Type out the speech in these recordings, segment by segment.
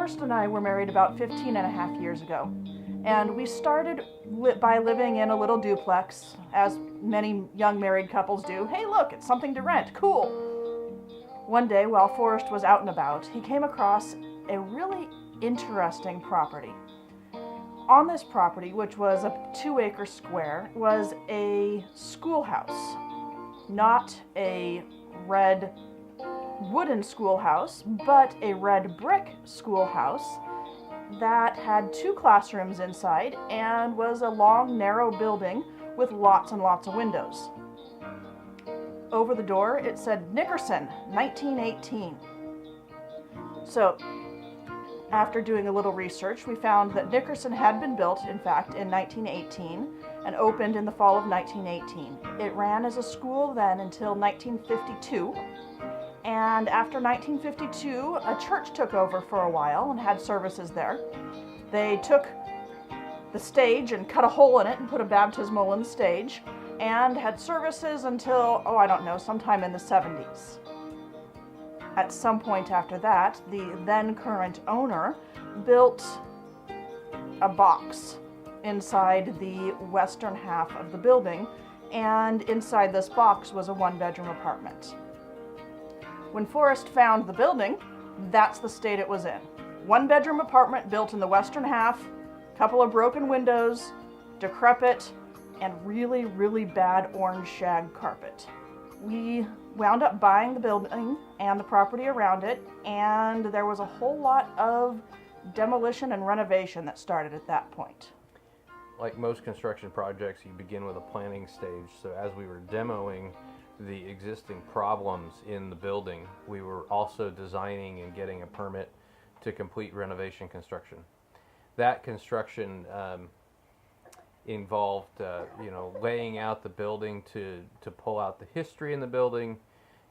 Forrest and I were married about 15 and a half years ago, and we started by living in a little duplex, as many young married couples do. Hey, look, it's something to rent, cool. One day, while Forrest was out and about, he came across a really interesting property. On this property, which was a 2-acre square, was a schoolhouse. Not a red wooden schoolhouse, but a red brick schoolhouse that had 2 classrooms inside and was a long, narrow building with lots and lots of windows. Over the door, it said Nickerson, 1918. So, after doing a little research, we found that Nickerson had been built, in fact, in 1918 and opened in the fall of 1918. It ran as a school then until 1952. And after 1952, a church took over for a while and had services there. They took the stage and cut a hole in it and put a baptismal in the stage and had services until, sometime in the 70s. At some point after that, the then current owner built a box inside the western half of the building, and inside this box was a 1-bedroom apartment. When Forrest found the building, that's the state it was in. 1-bedroom apartment built in the western half, couple of broken windows, decrepit, and really, really bad orange shag carpet. We wound up buying the building and the property around it, and there was a whole lot of demolition and renovation that started at that point. Like most construction projects, you begin with a planning stage. So as we were demoing the existing problems in the building, we were also designing and getting a permit to complete renovation construction. That construction involved laying out the building to pull out the history in the building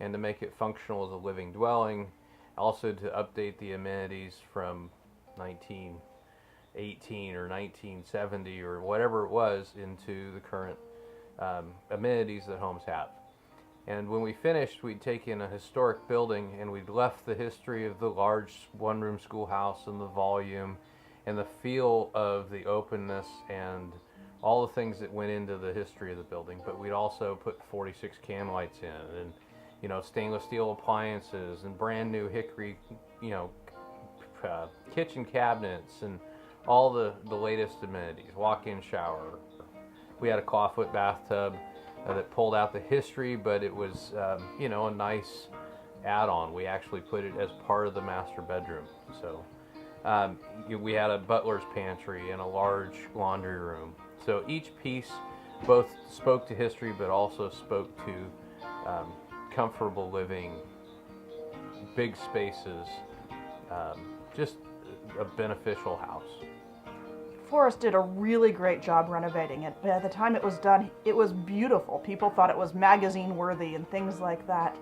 and to make it functional as a living dwelling, also to update the amenities from 1918 or 1970 or whatever it was into the current amenities that homes have. And when we finished, we'd taken a historic building and we'd left the history of the large 1-room schoolhouse and the volume and the feel of the openness and all the things that went into the history of the building. But we'd also put 46 can lights in and, stainless steel appliances and brand new hickory, kitchen cabinets and all the latest amenities, walk-in shower. We had a clawfoot bathtub that pulled out the history, but it was, a nice add-on. We actually put it as part of the master bedroom. So we had a butler's pantry and a large laundry room. So each piece both spoke to history, but also spoke to comfortable living, big spaces, just a beneficial house. Forrest did a really great job renovating it. By the time it was done, it was beautiful. People thought it was magazine worthy and things like that.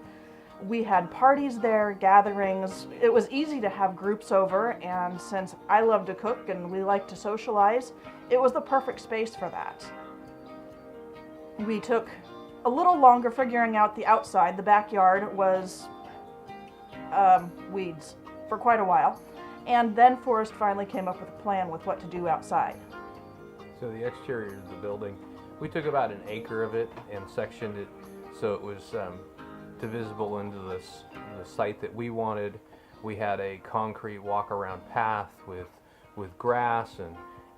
We had parties there, gatherings. It was easy to have groups over, and since I love to cook and we like to socialize, it was the perfect space for that. We took a little longer figuring out the outside. The backyard was weeds for quite a while. And then Forrest finally came up with a plan with what to do outside. So the exterior of the building, we took about an acre of it and sectioned it so it was divisible into the site that we wanted. We had a concrete walk-around path with grass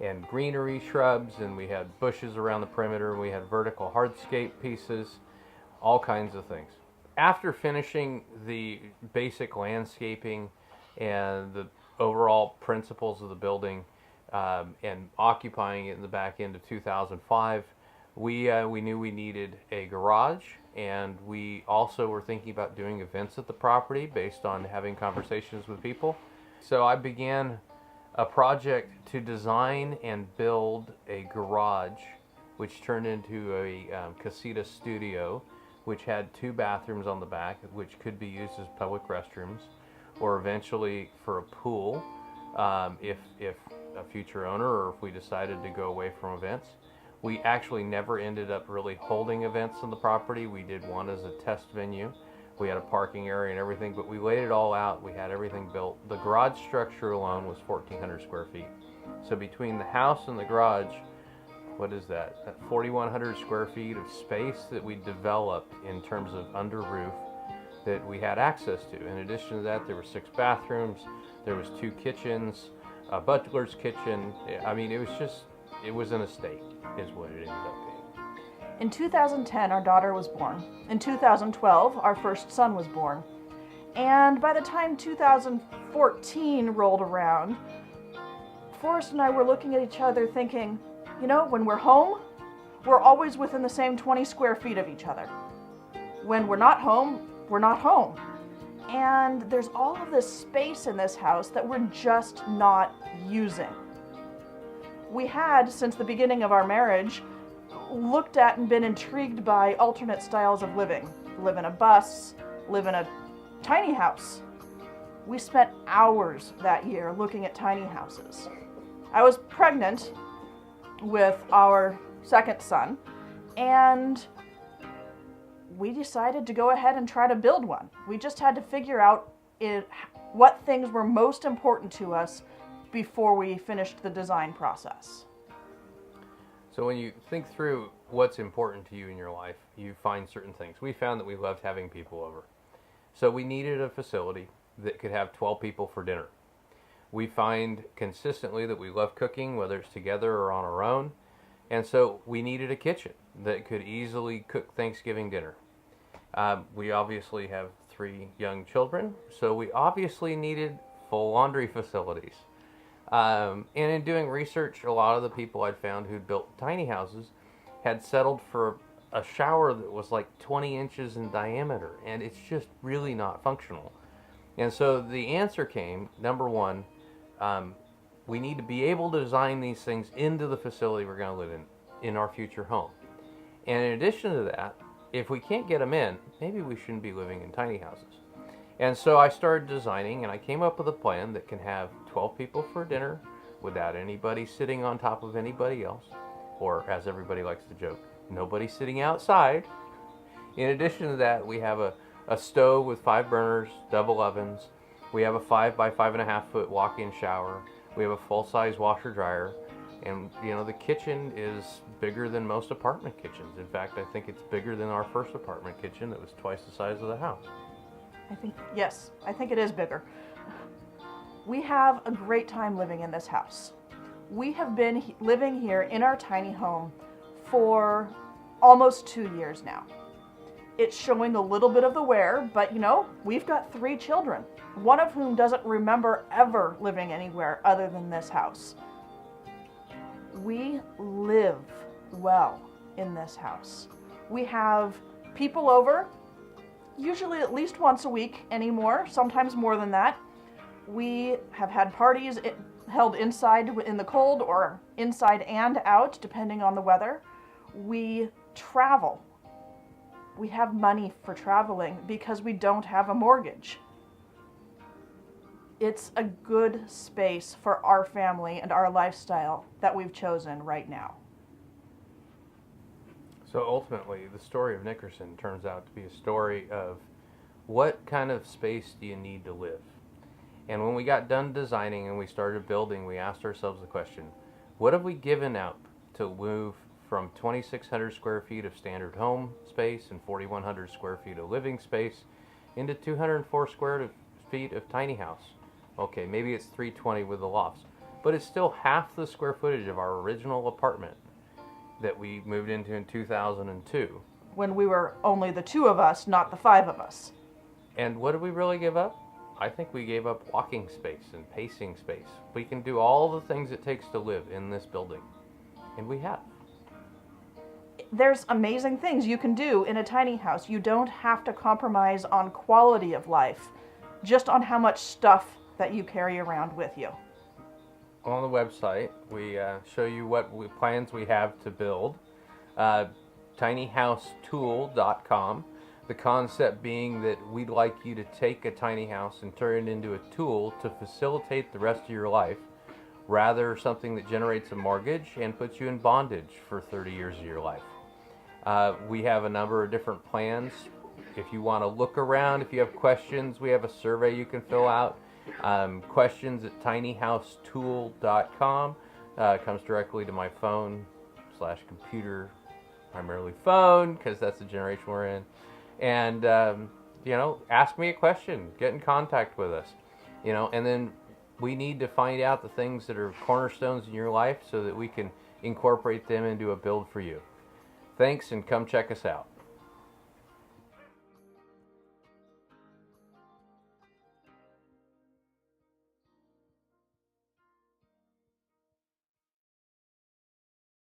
and greenery shrubs, and we had bushes around the perimeter. We had vertical hardscape pieces, all kinds of things. After finishing the basic landscaping and the overall principles of the building and occupying it in the back end of 2005, we knew we needed a garage, and we also were thinking about doing events at the property based on having conversations with people. So I began a project to design and build a garage, which turned into a casita studio, which had 2 bathrooms on the back, which could be used as public restrooms, or eventually for a pool, if a future owner, or if we decided to go away from events. We actually never ended up really holding events on the property. We did one as a test venue, We had a parking area and everything, but we laid it all out. We had everything built. The garage structure alone was 1,400 square feet. So between the house and the garage, what is that? That 4,100 square feet of space that we developed in terms of under roof that we had access to. In addition to that, there were 6 bathrooms, there was 2 kitchens, a butler's kitchen. I mean, it was an estate, is what it ended up being. In 2010, our daughter was born. In 2012, our first son was born. And by the time 2014 rolled around, Forrest and I were looking at each other thinking, you know, when we're home, we're always within the same 20 square feet of each other. When we're not home, we're not home. And there's all of this space in this house that we're just not using. We had, since the beginning of our marriage, looked at and been intrigued by alternate styles of living. Live in a bus, live in a tiny house. We spent hours that year looking at tiny houses. I was pregnant with our second son, and we decided to go ahead and try to build one. We just had to figure out what things were most important to us before we finished the design process. So when you think through what's important to you in your life, you find certain things. We found that we loved having people over. So we needed a facility that could have 12 people for dinner. We find consistently that we love cooking, whether it's together or on our own. And so we needed a kitchen that could easily cook Thanksgiving dinner. We obviously have 3 young children, so we obviously needed full laundry facilities. And in doing research, a lot of the people I'd found who'd built tiny houses had settled for a shower that was like 20 inches in diameter, and it's just really not functional. And so the answer came, number one, we need to be able to design these things into the facility we're going to live in our future home. And in addition to that, if we can't get them in, maybe we shouldn't be living in tiny houses. And so I started designing, and I came up with a plan that can have 12 people for dinner without anybody sitting on top of anybody else, or as everybody likes to joke, nobody sitting outside. In addition to that, we have a stove with 5 burners, double ovens. We have a 5 by 5.5 foot walk-in shower. We have a full-size washer dryer. And, you know, the kitchen is bigger than most apartment kitchens. In fact, I think it's bigger than our first apartment kitchen that was twice the size of the house. I think it is bigger. We have a great time living in this house. We have been living here in our tiny home for almost 2 years now. It's showing a little bit of the wear, but you know, we've got 3 children, one of whom doesn't remember ever living anywhere other than this house. We live well in this house. We have people over, usually at least once a week anymore, sometimes more than that. We have had parties held inside in the cold or inside and out, depending on the weather. We travel. We have money for traveling because we don't have a mortgage. It's a good space for our family and our lifestyle that we've chosen right now. So ultimately, the story of Nickerson turns out to be a story of what kind of space do you need to live? And when we got done designing and we started building, we asked ourselves the question, what have we given up to move from 2,600 square feet of standard home space and 4,100 square feet of living space into 204 square feet of tiny house? Okay, maybe it's 320 with the lofts, but it's still half the square footage of our original apartment that we moved into in 2002. When we were only the 2 of us, not the 5 of us. And what did we really give up? I think we gave up walking space and pacing space. We can do all the things it takes to live in this building, and we have. There's amazing things you can do in a tiny house. You don't have to compromise on quality of life, just on how much stuff that you carry around with you. On the website, we show you what plans we have to build. tinyhousetool.com. The concept being that we'd like you to take a tiny house and turn it into a tool to facilitate the rest of your life, rather something that generates a mortgage and puts you in bondage for 30 years of your life. We have a number of different plans if you want to look around, if you have questions, we have a survey you can fill out. Questions at tinyhousetool.com. Comes directly to my phone/computer, primarily phone, because that's the generation we're in. And, ask me a question. Get in contact with us. And then we need to find out the things that are cornerstones in your life so that we can incorporate them into a build for you. Thanks, and come check us out.